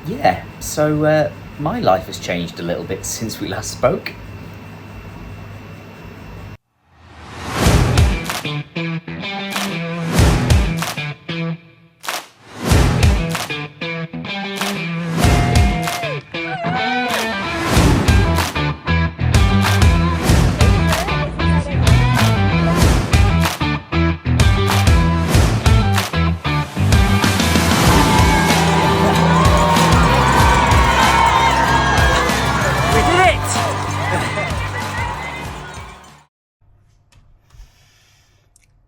Yeah, so my life has changed a little bit since we last spoke.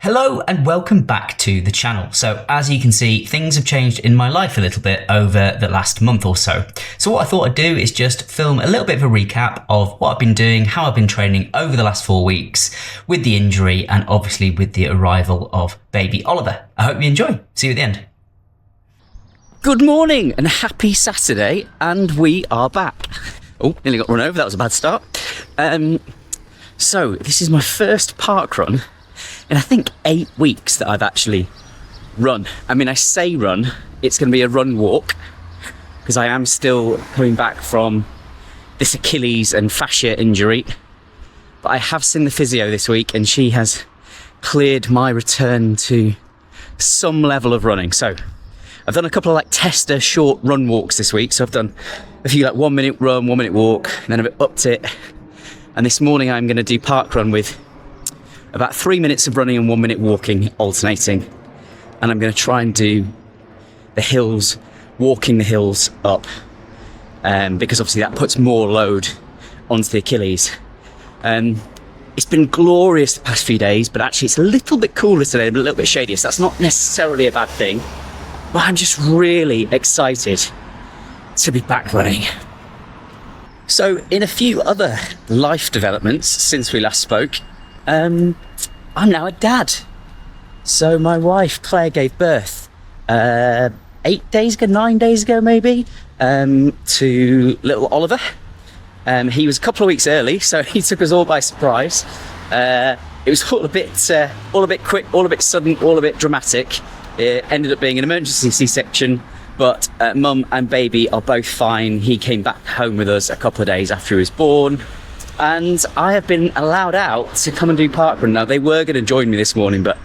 Hello and welcome back to the channel. So as you can see, things have changed in my life a little bit over the last month or so. So what I thought I'd do is just film a little bit of a recap of what I've been doing, how I've been training over the last 4 weeks with the injury and obviously with the arrival of baby Oliver. I hope you enjoy. See you at the end. Good morning and happy Saturday, and we are back. Oh, nearly got run over, that was a bad start. So this is my first park run in I think 8 weeks that I've actually run. I mean, I say run, it's going to be a run walk because I am still coming back from this Achilles and fascia injury. But I have seen the physio this week and she has cleared my return to some level of running. So I've done a couple of like tester short run walks this week. So I've done a few like 1 minute run, 1 minute walk, and then I've upped it. And this morning I'm going to do park run with about 3 minutes of running and 1 minute walking, alternating. And I'm going to try and do the hills, walking the hills up, because obviously that puts more load onto the Achilles. It's been glorious the past few days, but actually it's a little bit cooler today, but a little bit shadier, so that's not necessarily a bad thing. But I'm just really excited to be back running. So in a few other life developments since we last spoke, I'm now a dad. So my wife Claire gave birth 8 days ago, 9 days ago maybe, to little Oliver. He was a couple of weeks early, so he took us all by surprise. It was all a bit quick, all a bit sudden, all a bit dramatic. It ended up being an emergency C-section, but mum and baby are both fine. He came back home with us a couple of days after he was born. And I have been allowed out to come and do parkrun. Now, they were going to join me this morning, but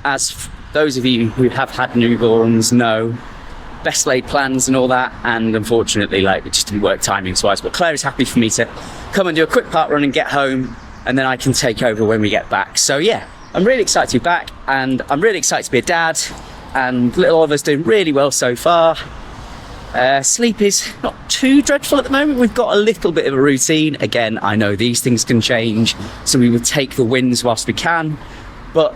as those of you who have had newborns know, best laid plans and all that, and unfortunately, like, it just didn't work timings-wise. But Claire is happy for me to come and do a quick parkrun and get home, and then I can take over when we get back. So yeah, I'm really excited to be back, and I'm really excited to be a dad, and little Oliver's doing really well so far. Sleep is not too dreadful at the moment. We've got a little bit of a routine. Again, I know these things can change, so we will take the wins whilst we can, but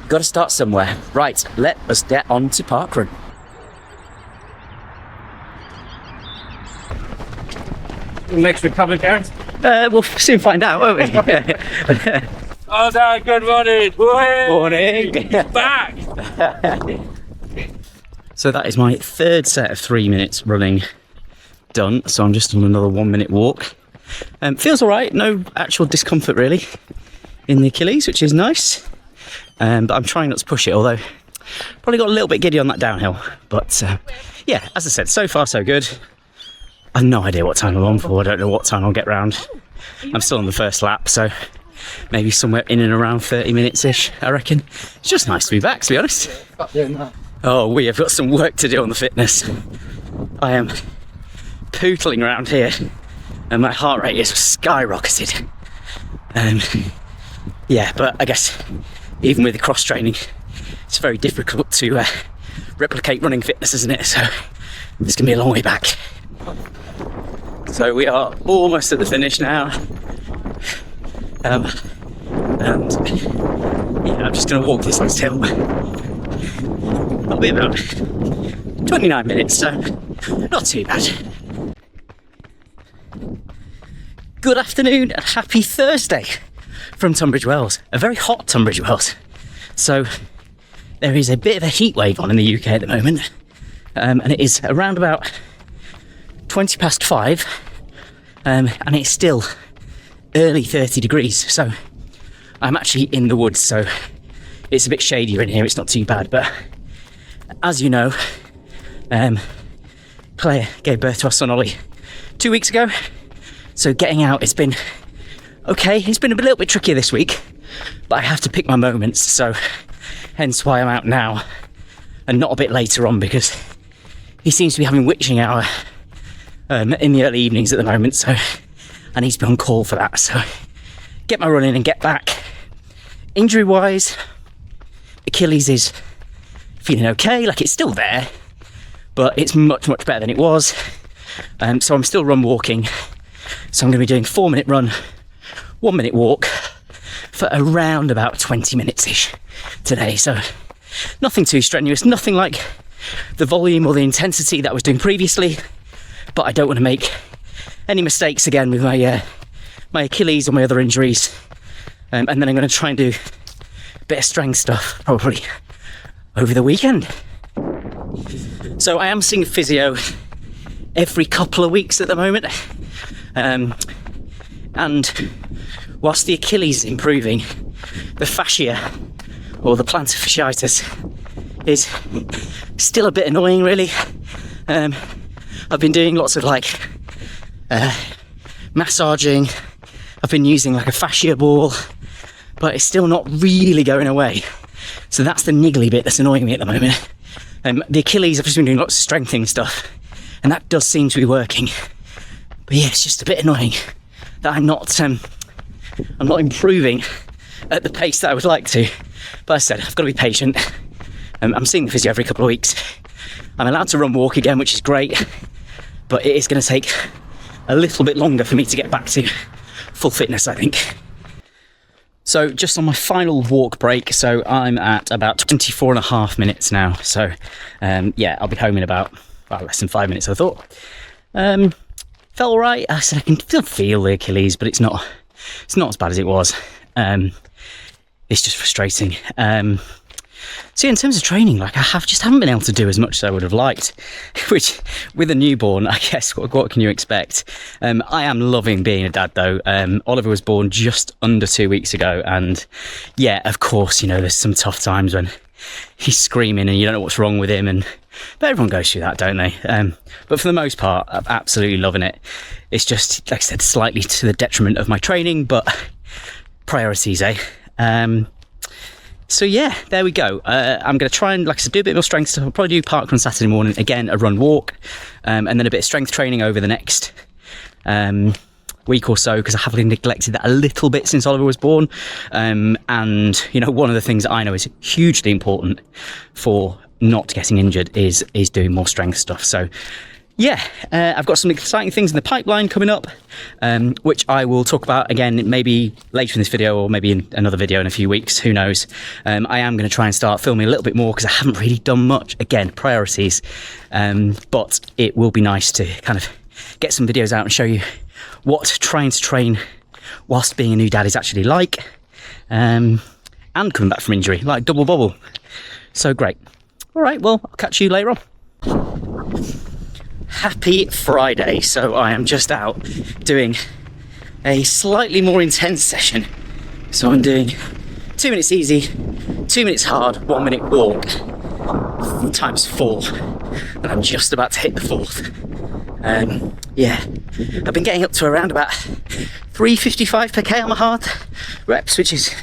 got to start somewhere. Right, let us get on to parkrun. Next recovery, Karen? We'll soon find out, won't we? Oh, Dad, good morning. Morning. Back. So that is my third set of 3 minutes running done. So I'm just on another 1 minute walk. Feels all right. No actual discomfort really in the Achilles, which is nice. But I'm trying not to push it, although probably got a little bit giddy on that downhill. But yeah, as I said, so far so good. I've no idea what time I'm on for. I don't know what time I'll get round. I'm still on the first lap, so maybe somewhere in and around 30 minutes-ish, I reckon. It's just nice to be back, to be honest. Oh, we have got some work to do on the fitness. I am pootling around here and my heart rate is skyrocketed. Yeah, but I guess even with the cross training, it's very difficult to replicate running fitness, isn't it? So it's going to be a long way back. So we are almost at the finish now. And yeah, I'm just going to walk this last hill. It'll be about 29 minutes, so not too bad. Good afternoon and happy Thursday from Tunbridge Wells. A very hot Tunbridge Wells. So there is a bit of a heat wave on in the UK at the moment, and it is around about 20 past 5, and it's still early 30 degrees. So I'm actually in the woods, so it's a bit shadier in here. It's not too bad, but as you know, Claire gave birth to our son Ollie 2 weeks ago. So getting out, it's been okay. It's been a little bit trickier this week, but I have to pick my moments. So hence why I'm out now and not a bit later on, because he seems to be having witching hour in the early evenings at the moment. So I need to be on call for that. So get my run in and get back. Injury wise, Achilles is feeling okay. Like, it's still there, but it's much better than it was. So I'm still run walking. So I'm going to be doing 4-minute run, 1-minute walk for around about 20 minutes ish today. So nothing too strenuous, nothing like the volume or the intensity that I was doing previously, but I don't want to make any mistakes again with my Achilles or my other injuries. And then I'm going to try and do a bit of strength stuff probably over the weekend. So I am seeing physio every couple of weeks at the moment. And whilst the Achilles is improving, the fascia or the plantar fasciitis is still a bit annoying, really. I've been doing lots of massaging. I've been using like a fascia ball, but it's still not really going away. So that's the niggly bit that's annoying me at the moment. The Achilles, I've just been doing lots of strengthening stuff, and that does seem to be working. But yeah, it's just a bit annoying that I'm not improving at the pace that I would like to. But as I said, I've got to be patient. I'm seeing the physio every couple of weeks. I'm allowed to run walk again, which is great, but it is going to take a little bit longer for me to get back to full fitness, I think. So just on my final walk break, so I'm at about 24 and a half minutes now. So yeah, I'll be home in about less than 5 minutes, I thought. Felt all right. I said I can still feel the Achilles, but it's not as bad as it was. It's just frustrating. So in terms of training, like, I haven't been able to do as much as I would have liked, which with a newborn, I guess, what can you expect? I am loving being a dad though. Oliver was born just under 2 weeks ago, and yeah, of course, there's some tough times when he's screaming and you don't know what's wrong with him, but everyone goes through that, don't they? But for the most part, I'm absolutely loving it. It's just, like I said, slightly to the detriment of my training, but priorities, eh? So yeah, there we go. I'm going to try and, like I said, do a bit more strength stuff. I'll probably do parkrun Saturday morning, again, a run walk, and then a bit of strength training over the next week or so, because I have neglected that a little bit since Oliver was born. And, one of the things that I know is hugely important for not getting injured is doing more strength stuff. So yeah, I've got some exciting things in the pipeline coming up, which I will talk about again maybe later in this video, or maybe in another video in a few weeks, who knows. I am going to try and start filming a little bit more because I haven't really done much. Again, priorities, but it will be nice to kind of get some videos out and show you what trying to train whilst being a new dad is actually like, and coming back from injury, like double bubble. So great. All right, well, I'll catch you later on. Happy Friday. So I am just out doing a slightly more intense session. So I'm doing 2 minutes easy, 2 minutes hard, 1 minute walk, times 4, and I'm just about to hit the 4th. Yeah, I've been getting up to around about 355 per k on my hard reps, which is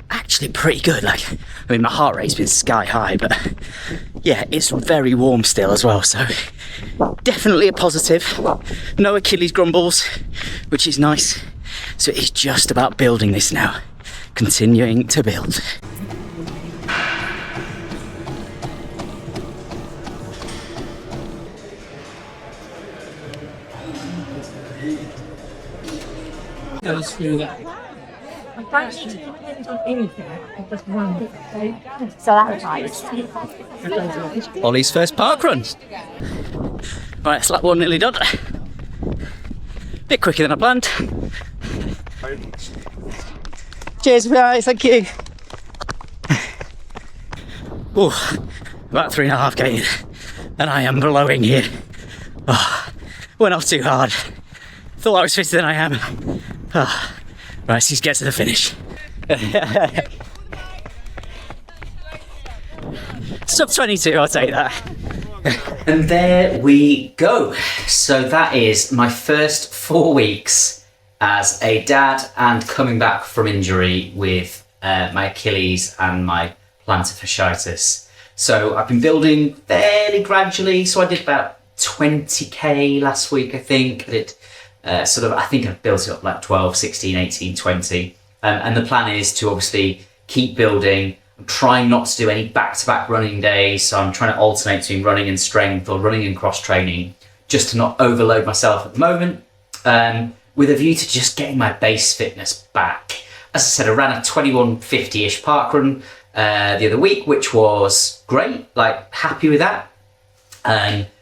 actually pretty good. My heart rate's been sky high, but yeah, it's very warm still as well, so definitely a positive. No Achilles grumbles, which is nice. So it's just about building this now, continuing to build. Goes through that. So that was nice. Ollie's first park run. Right, it's lap 1 nearly done. Bit quicker than I planned. Cheers, guys, thank you. Oh, about 3.5k in, and I am blowing here. Oh, went off too hard. Thought I was fitter than I am. Oh, right, let's just get to the finish. Sub 22, I'll take that. And there we go. So that is my first 4 weeks as a dad and coming back from injury with my Achilles and my plantar fasciitis. So I've been building fairly gradually. So I did about 20k last week, I think. I did I think I've built it up like 12, 16, 18, 20. And the plan is to obviously keep building. I'm trying not to do any back-to-back running days. So I'm trying to alternate between running and strength or running and cross training just to not overload myself at the moment. With a view to just getting my base fitness back. As I said, I ran a 21:50-ish parkrun the other week, which was great, like happy with that.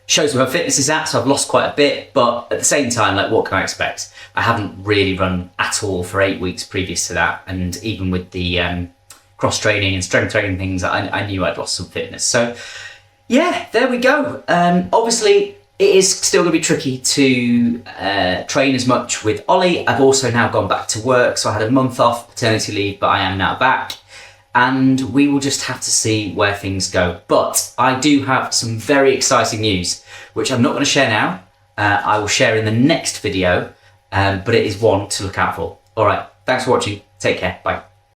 Shows where my fitness is at, so I've lost quite a bit, but at the same time, like what can I expect? I haven't really run at all for 8 weeks previous to that, and even with the cross training and strength training things, I knew I'd lost some fitness. So yeah, there we go. Obviously, it is still going to be tricky to train as much with Ollie. I've also now gone back to work, so I had a month off paternity leave, but I am now back. And we will just have to see where things go. But I do have some very exciting news, which I'm not going to share now. I will share in the next video, but it is one to look out for. All right, thanks for watching. Take care. Bye.